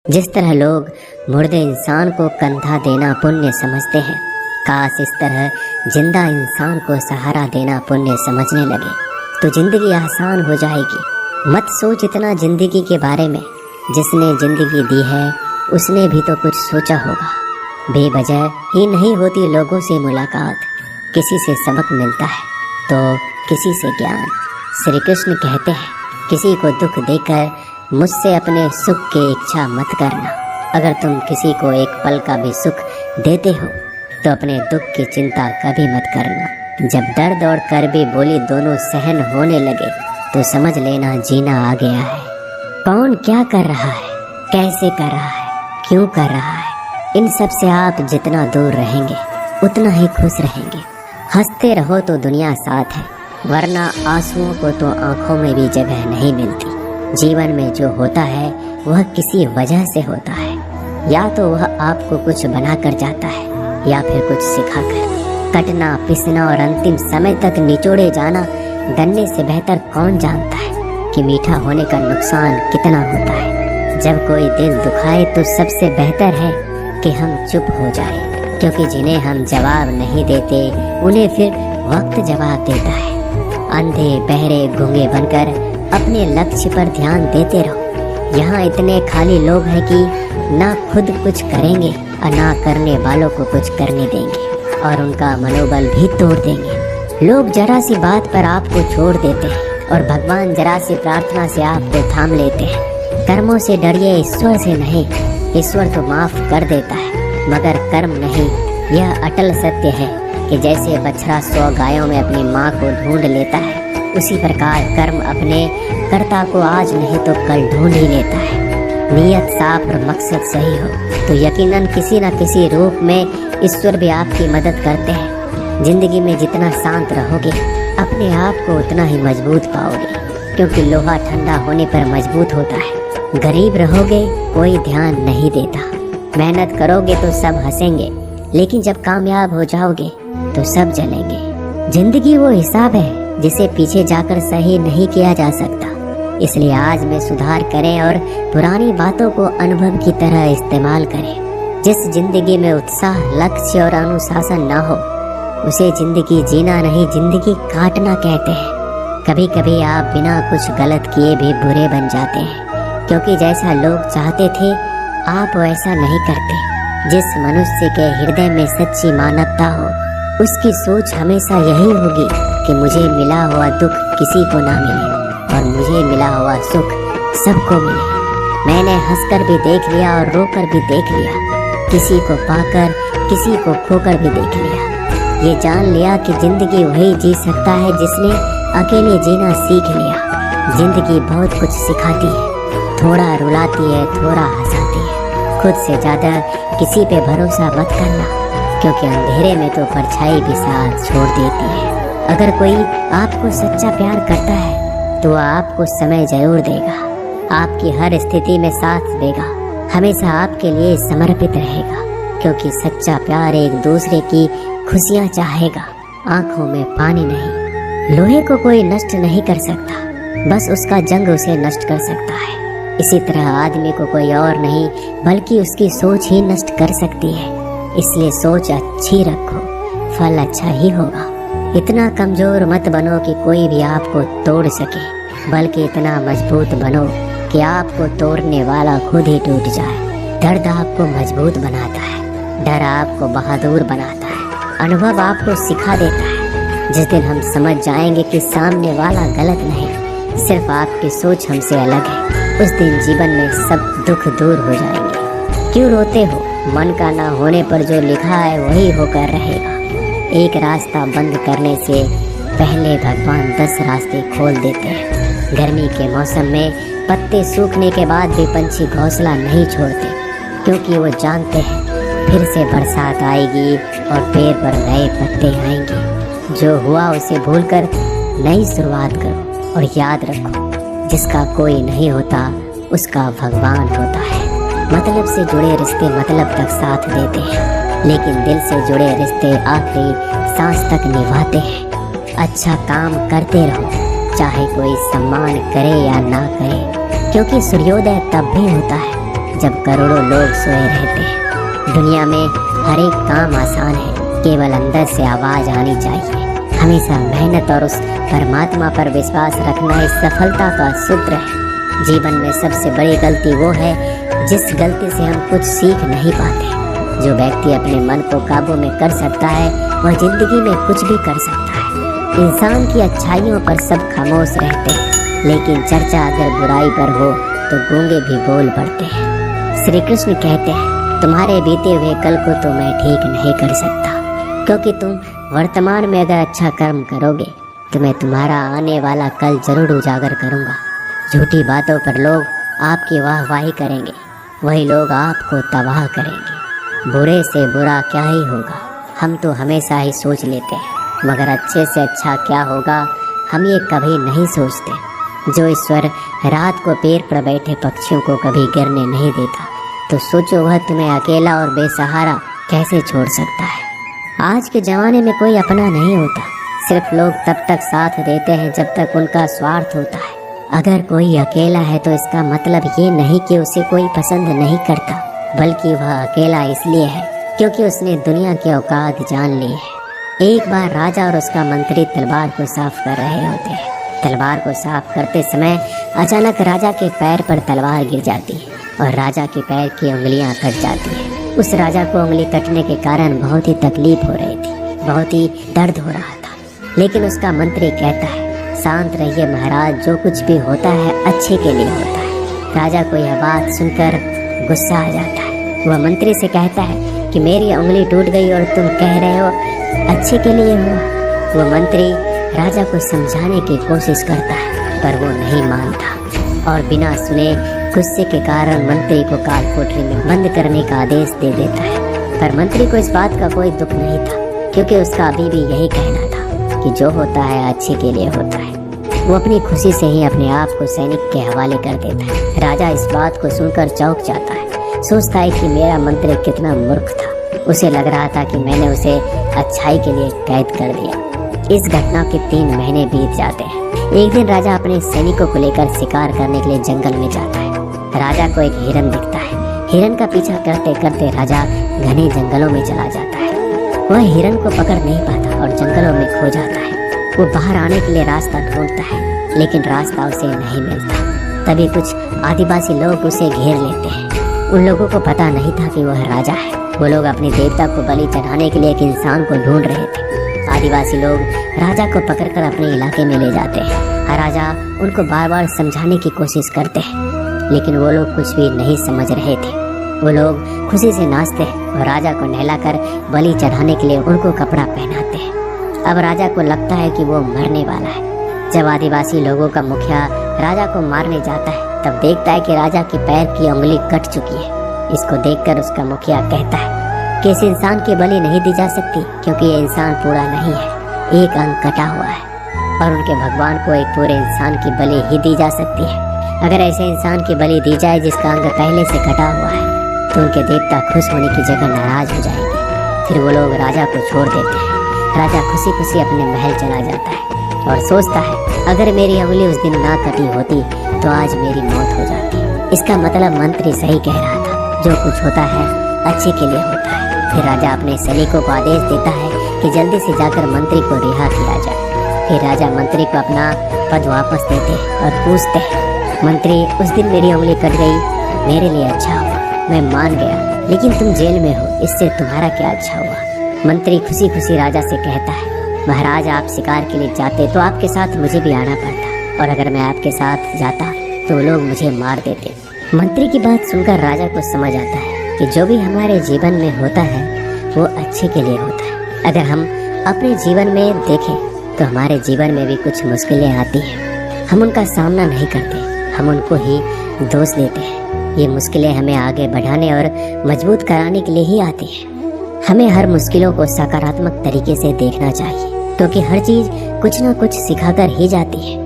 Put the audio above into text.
जिस तरह लोग मुर्दे इंसान को कंधा देना पुण्य समझते हैं, काश इस तरह जिंदा इंसान को सहारा देना पुण्य समझने लगे तो जिंदगी आसान हो जाएगी। मत सोच इतना जिंदगी के बारे में, जिसने जिंदगी दी है उसने भी तो कुछ सोचा होगा। बेवजह ही नहीं होती लोगों से मुलाकात, किसी से सबक मिलता है तो किसी से ज्ञान। श्री कृष्ण कहते हैं, किसी को दुख देकर मुझसे अपने सुख की इच्छा मत करना। अगर तुम किसी को एक पल का भी सुख देते हो तो अपने दुख की चिंता कभी मत करना। जब दर्द और कर्बे बोली दोनों सहन होने लगे तो समझ लेना जीना आ गया है। कौन क्या कर रहा है, कैसे कर रहा है, क्यों कर रहा है, इन सब से आप जितना दूर रहेंगे उतना ही खुश रहेंगे। हंसते रहो तो दुनिया साथ है, वरना आंसुओं को तो आंखों में भी जगह नहीं मिलती। जीवन में जो होता है वह किसी वजह से होता है, या तो वह आपको कुछ बनाकर जाता है या फिर कुछ सिखाकर। कटना, पिसना और अंतिम समय तक निचोड़े जाना गन्ने से बेहतर कौन जानता है कि मीठा होने का नुकसान कितना होता है। जब कोई दिल दुखाए तो सबसे बेहतर है कि हम चुप हो जाएं, क्योंकि जिन्हें हम जवाब नहीं देते उन्हें फिर वक्त जवाब देता है। अंधे बहरे गूंगे बनकर अपने लक्ष्य पर ध्यान देते रहो। यहाँ इतने खाली लोग हैं कि ना खुद कुछ करेंगे और ना करने वालों को कुछ करने देंगे, और उनका मनोबल भी तोड़ देंगे। लोग जरा सी बात पर आपको छोड़ देते हैं और भगवान जरा सी प्रार्थना से आपको थाम लेते हैं। कर्मों से डरिए, ईश्वर से नहीं। ईश्वर तो माफ कर देता है मगर कर्म नहीं। यह अटल सत्य है कि जैसे बछड़ा 100 गायों में अपनी माँ को ढूंढ लेता है, उसी प्रकार कर्म अपने कर्ता को आज नहीं तो कल ढूंढ ही लेता है। नीयत साफ और मकसद सही हो तो यकीनन किसी न किसी रूप में ईश्वर भी आपकी मदद करते हैं। जिंदगी में जितना शांत रहोगे अपने आप को उतना ही मजबूत पाओगे, क्योंकि लोहा ठंडा होने पर मजबूत होता है। गरीब रहोगे कोई ध्यान नहीं देता, मेहनत करोगे तो सब हंसेंगे, लेकिन जब कामयाब हो जाओगे तो सब जलेंगे। जिंदगी वो हिसाब है जिसे पीछे जाकर सही नहीं किया जा सकता। इसलिए आज में सुधार करें और पुरानी बातों को अनुभव की तरह इस्तेमाल करें। जिस जिंदगी में उत्साह, लक्ष्य और अनुशासन ना हो उसे जिंदगी जीना नहीं, जिंदगी काटना कहते हैं। कभी कभी आप बिना कुछ गलत किए भी बुरे बन जाते हैं, क्योंकि जैसा लोग चाहते थे आप वैसा नहीं करते। जिस मनुष्य के हृदय में सच्ची मानवता हो उसकी सोच हमेशा यही होगी कि मुझे मिला हुआ दुख किसी को ना मिले और मुझे मिला हुआ सुख सबको मिले। मैंने हंसकर भी देख लिया और रोकर भी देख लिया, किसी को पाकर किसी को खोकर भी देख लिया। ये जान लिया कि जिंदगी वही जी सकता है जिसने अकेले जीना सीख लिया। जिंदगी बहुत कुछ सिखाती है, थोड़ा रुलाती है, थोड़ा हंसाती है। खुद से ज़्यादा किसी पे भरोसा मत करना, क्योंकि अंधेरे में तो परछाई भी साथ छोड़ देती है। अगर कोई आपको सच्चा प्यार करता है तो वह आपको समय जरूर देगा, आपकी हर स्थिति में साथ देगा, हमेशा आपके लिए समर्पित रहेगा, क्योंकि सच्चा प्यार एक दूसरे की खुशियाँ चाहेगा, आंखों में पानी नहीं। लोहे को कोई नष्ट नहीं कर सकता, बस उसका जंग उसे नष्ट कर सकता है। इसी तरह आदमी को कोई और नहीं बल्कि उसकी सोच ही नष्ट कर सकती है। इसलिए सोच अच्छी रखो, फल अच्छा ही होगा। इतना कमजोर मत बनो कि कोई भी आपको तोड़ सके, बल्कि इतना मजबूत बनो कि आपको तोड़ने वाला खुद ही टूट जाए। दर्द आपको मजबूत बनाता है, डर आपको बहादुर बनाता है, अनुभव आपको सिखा देता है। जिस दिन हम समझ जाएंगे कि सामने वाला गलत नहीं, सिर्फ आपकी सोच हमसे अलग है, उस दिन जीवन में सब दुख दूर हो जाएंगे। क्यों रोते हो? मन का ना होने पर जो लिखा है वही होकर रहेगा। एक रास्ता बंद करने से पहले भगवान 10 रास्ते खोल देते हैं। गर्मी के मौसम में पत्ते सूखने के बाद भी पंछी घोंसला नहीं छोड़ते, क्योंकि वो जानते हैं फिर से बरसात आएगी और पेड़ पर नए पत्ते आएंगे। जो हुआ उसे भूलकर नई शुरुआत करो और याद रखो, जिसका कोई नहीं होता उसका भगवान होता है। मतलब से जुड़े रिश्ते मतलब तक साथ देते हैं, लेकिन दिल से जुड़े रिश्ते आखिरी सांस तक निभाते हैं। अच्छा काम करते रहो, चाहे कोई सम्मान करे या ना करे, क्योंकि सूर्योदय तब भी होता है जब करोड़ों लोग सोए रहते हैं। दुनिया में हर एक काम आसान है, केवल अंदर से आवाज आनी चाहिए। हमेशा मेहनत और उस परमात्मा पर विश्वास रखना इस सफलता का सूत्र है। जीवन में सबसे बड़ी गलती वो है जिस गलती से हम कुछ सीख नहीं पाते। जो व्यक्ति अपने मन को काबू में कर सकता है वह जिंदगी में कुछ भी कर सकता है। इंसान की अच्छाइयों पर सब खामोश रहते हैं, लेकिन चर्चा अगर बुराई पर हो तो गूंगे भी बोल पड़ते हैं। श्री कृष्ण कहते हैं, तुम्हारे बीते हुए कल को तो मैं ठीक नहीं कर सकता, क्योंकि तुम वर्तमान में अगर अच्छा कर्म करोगे तो मैं तुम्हारा आने वाला कल जरूर उजागर करूँगा। झूठी बातों पर लोग आपकी वाहवाही करेंगे, वही लोग आपको तबाह करेंगे। बुरे से बुरा क्या ही होगा, हम तो हमेशा ही सोच लेते हैं, मगर अच्छे से अच्छा क्या होगा हम ये कभी नहीं सोचते। जो ईश्वर रात को पेड़ पर बैठे पक्षियों को कभी गिरने नहीं देता, तो सोचो वह तुम्हें अकेला और बेसहारा कैसे छोड़ सकता है। आज के ज़माने में कोई अपना नहीं होता, सिर्फ लोग तब तक साथ देते हैं जब तक उनका स्वार्थ होता है। अगर कोई अकेला है तो इसका मतलब ये नहीं कि उसे कोई पसंद नहीं करता, बल्कि वह अकेला इसलिए है क्योंकि उसने दुनिया के औकात जान ली है। एक बार राजा और उसका मंत्री तलवार को साफ कर रहे होते हैं। तलवार को साफ करते समय अचानक राजा के पैर पर तलवार गिर जाती है और राजा के पैर की उंगलियां कट जाती है। उस राजा को उंगली कटने के कारण बहुत ही तकलीफ हो रही थी, बहुत ही दर्द हो रहा था, लेकिन उसका मंत्री कहता है, शांत रहिए महाराज, जो कुछ भी होता है अच्छे के लिए होता है। राजा को यह बात सुनकर गुस्सा आ जाता है। वह मंत्री से कहता है कि मेरी उंगली टूट गई और तुम कह रहे हो अच्छे के लिए हुआ। वह मंत्री राजा को समझाने की कोशिश करता है, पर वो नहीं मानता और बिना सुने गुस्से के कारण मंत्री को काल कोठरी में बंद करने का आदेश दे देता है। पर मंत्री को इस बात का कोई दुख नहीं था, क्योंकि उसका अभी भी यही कहना था कि जो होता है अच्छे के लिए होता है। वो अपनी खुशी से ही अपने आप को सैनिक के हवाले कर देता है। राजा इस बात को सुनकर चौंक जाता है, सोचता है कि मेरा मंत्री कितना मूर्ख था। उसे लग रहा था कि मैंने उसे अच्छाई के लिए कैद कर दिया। इस घटना के 3 महीने बीत जाते हैं। एक दिन राजा अपने सैनिकों को लेकर शिकार करने के लिए जंगल में जाता है। राजा को एक हिरन दिखता है। हिरन का पीछा करते करते राजा घने जंगलों में चला जाता है। वह हिरन को पकड़ नहीं पाता और जंगलों में खो जाता है। वो बाहर आने के लिए रास्ता ढूंढता है, लेकिन रास्ता उसे नहीं मिलता। तभी कुछ आदिवासी लोग उसे घेर लेते हैं। उन लोगों को पता नहीं था कि वह राजा है। वो लोग अपने देवता को बलि चढ़ाने के लिए एक इंसान को ढूंढ रहे थे। आदिवासी लोग राजा को पकड़कर अपने इलाके में ले जाते हैं। राजा उनको बार बार समझाने की कोशिश करते हैं, लेकिन वो लोग कुछ भी नहीं समझ रहे थे। वो लोग खुशी से नाचते हैं और राजा को नहलाकर बलि चढ़ाने के लिए उनको कपड़ा पहनाते हैं। अब राजा को लगता है कि वो मरने वाला है। जब आदिवासी लोगों का मुखिया राजा को मारने जाता है, तब देखता है कि राजा के पैर की उंगली कट चुकी है। इसको देखकर उसका मुखिया कहता है कि इस इंसान की बलि नहीं दी जा सकती, क्योंकि ये इंसान पूरा नहीं है, एक अंग कटा हुआ है, और उनके भगवान को एक पूरे इंसान की बलि ही दी जा सकती है। अगर ऐसे इंसान की बलि दी जाए जिसका अंग पहले से कटा हुआ है, तो उनके देवता खुश होने की जगह नाराज हो जाएंगे। फिर वो लोग राजा को छोड़ देते हैं। राजा खुशी खुशी अपने महल चला जाता है और सोचता है, अगर मेरी उंगली उस दिन ना कटी होती तो आज मेरी मौत हो जाती। इसका मतलब मंत्री सही कह रहा था, जो कुछ होता है अच्छे के लिए होता है। फिर राजा अपने सैनिकों को आदेश देता है कि जल्दी से जाकर मंत्री को रिहा किया जाए। फिर राजा मंत्री को अपना पद वापस देते और पूछते हैं, मंत्री उस दिन मेरी उंगली कट गई, मेरे लिए अच्छा हुआ, मैं मान गया, लेकिन तुम जेल में हो, इससे तुम्हारा क्या अच्छा हुआ। मंत्री खुशी खुशी राजा से कहता है, महाराज आप शिकार के लिए जाते तो आपके साथ मुझे भी आना पड़ता, और अगर मैं आपके साथ जाता तो लोग मुझे मार देते। मंत्री की बात सुनकर राजा को समझ आता है कि जो भी हमारे जीवन में होता है वो अच्छे के लिए होता है। अगर हम अपने जीवन में देखें तो हमारे जीवन में भी कुछ मुश्किलें आती हैं, हम उनका सामना नहीं करते, हम उनको ही दोष देते हैं। ये मुश्किलें हमें आगे बढ़ाने और मजबूत कराने के लिए ही आती हैं। हमें हर मुश्किलों को सकारात्मक तरीके से देखना चाहिए, क्योंकि हर चीज़ कुछ ना कुछ सिखाकर ही जाती है।